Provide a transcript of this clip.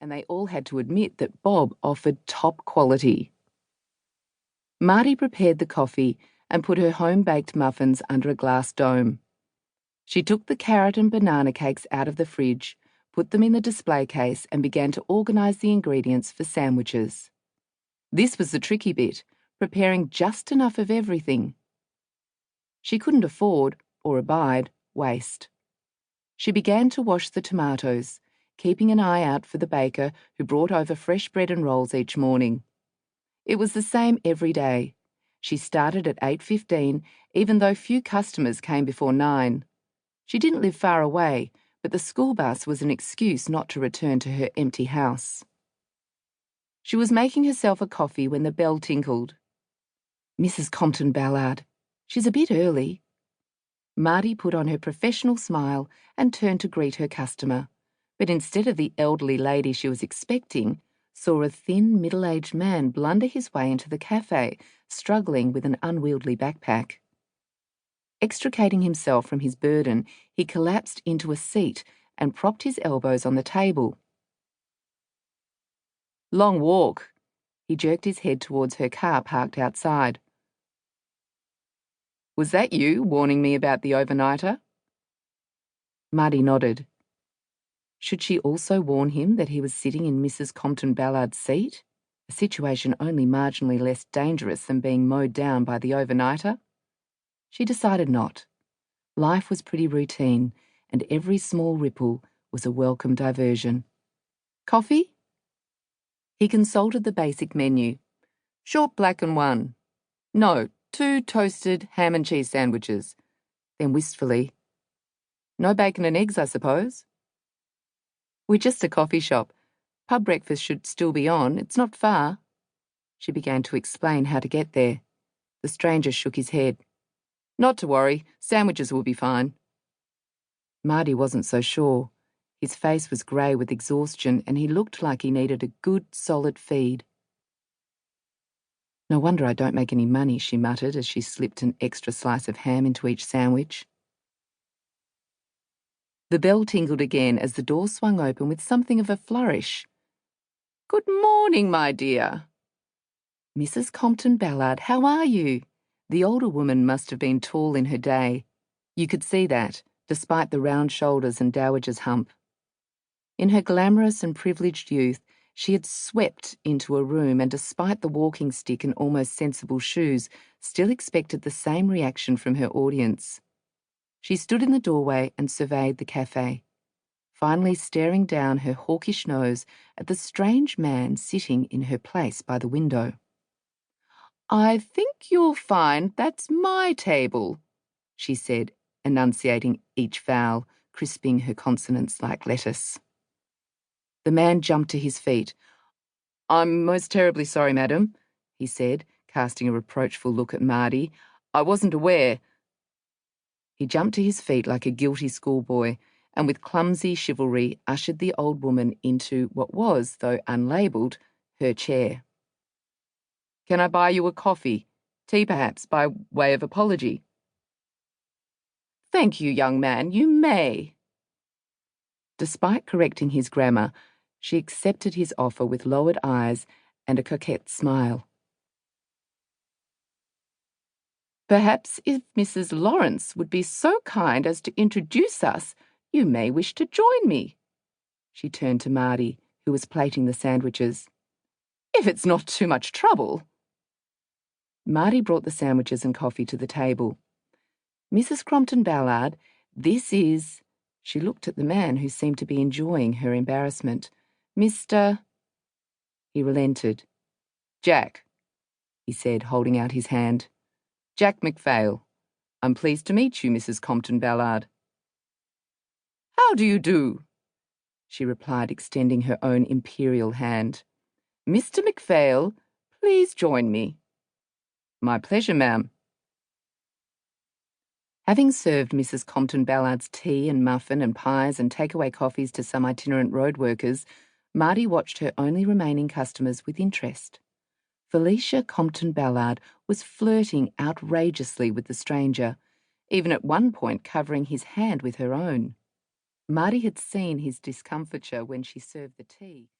and they all had to admit that Bob offered top quality. Mardi prepared the coffee and put her home-baked muffins under a glass dome. She took the carrot and banana cakes out of the fridge, put them in the display case, and began to organise the ingredients for sandwiches. This was the tricky bit, preparing just enough of everything. She couldn't afford, or abide, waste. She began to wash the tomatoes, keeping an eye out for the baker who brought over fresh bread and rolls each morning. It was the same every day. She started at 8:15, even though few customers came before 9. She didn't live far away, but the school bus was an excuse not to return to her empty house. She was making herself a coffee when the bell tinkled. Mrs. Compton Ballard. She's a bit early. Mardi put on her professional smile and turned to greet her customer, but instead of the elderly lady she was expecting, saw a thin, middle-aged man blunder his way into the cafe, struggling with an unwieldy backpack. Extricating himself from his burden, he collapsed into a seat and propped his elbows on the table. Long walk. He jerked his head towards her car parked outside. Was that you warning me about the overnighter? Mardi nodded. Should she also warn him that he was sitting in Mrs. Compton Ballard's seat? A situation only marginally less dangerous than being mowed down by the overnighter? She decided not. Life was pretty routine, and every small ripple was a welcome diversion. Coffee? He consulted the basic menu. Short black and 1. No, 2 toasted ham and cheese sandwiches. Then wistfully, no bacon and eggs, I suppose? We're just a coffee shop. Pub breakfast should still be on. It's not far. She began to explain how to get there. The stranger shook his head. Not to worry. Sandwiches will be fine. Mardi wasn't so sure. His face was grey with exhaustion, and he looked like he needed a good, solid feed. No wonder I don't make any money, she muttered as she slipped an extra slice of ham into each sandwich. The bell tinkled again as the door swung open with something of a flourish. Good morning, my dear. Mrs. Compton Ballard, how are you? The older woman must have been tall in her day. You could see that, despite the round shoulders and dowager's hump. In her glamorous and privileged youth, she had swept into a room and, despite the walking stick and almost sensible shoes, still expected the same reaction from her audience. She stood in the doorway and surveyed the cafe, finally staring down her hawkish nose at the strange man sitting in her place by the window. I think you'll find that's my table, she said, enunciating each vowel, crisping her consonants like lettuce. The man jumped to his feet. I'm most terribly sorry, madam, he said, casting a reproachful look at Mardi. I wasn't aware. He jumped to his feet like a guilty schoolboy, and with clumsy chivalry ushered the old woman into what was, though unlabelled, her chair. Can I buy you a coffee? Tea, perhaps, by way of apology? Thank you, young man, you may. Despite correcting his grammar, she accepted his offer with lowered eyes and a coquette smile. Perhaps if Mrs. Lawrence would be so kind as to introduce us, you may wish to join me. She turned to Mardi, who was plating the sandwiches. If it's not too much trouble. Mardi brought the sandwiches and coffee to the table. Mrs. Compton Ballard, this is... She looked at the man who seemed to be enjoying her embarrassment. Mr. He relented. Jack, he said, holding out his hand. Jack McPhail. I'm pleased to meet you, Mrs. Compton Ballard. How do you do? She replied, extending her own imperial hand. Mr. McPhail, please join me. My pleasure, ma'am. Having served Mrs. Compton Ballard's tea and muffin and pies and takeaway coffees to some itinerant road workers, Mardi watched her only remaining customers with interest. Felicia Compton Ballard was flirting outrageously with the stranger, even at one point covering his hand with her own. Mardi had seen his discomfiture when she served the tea.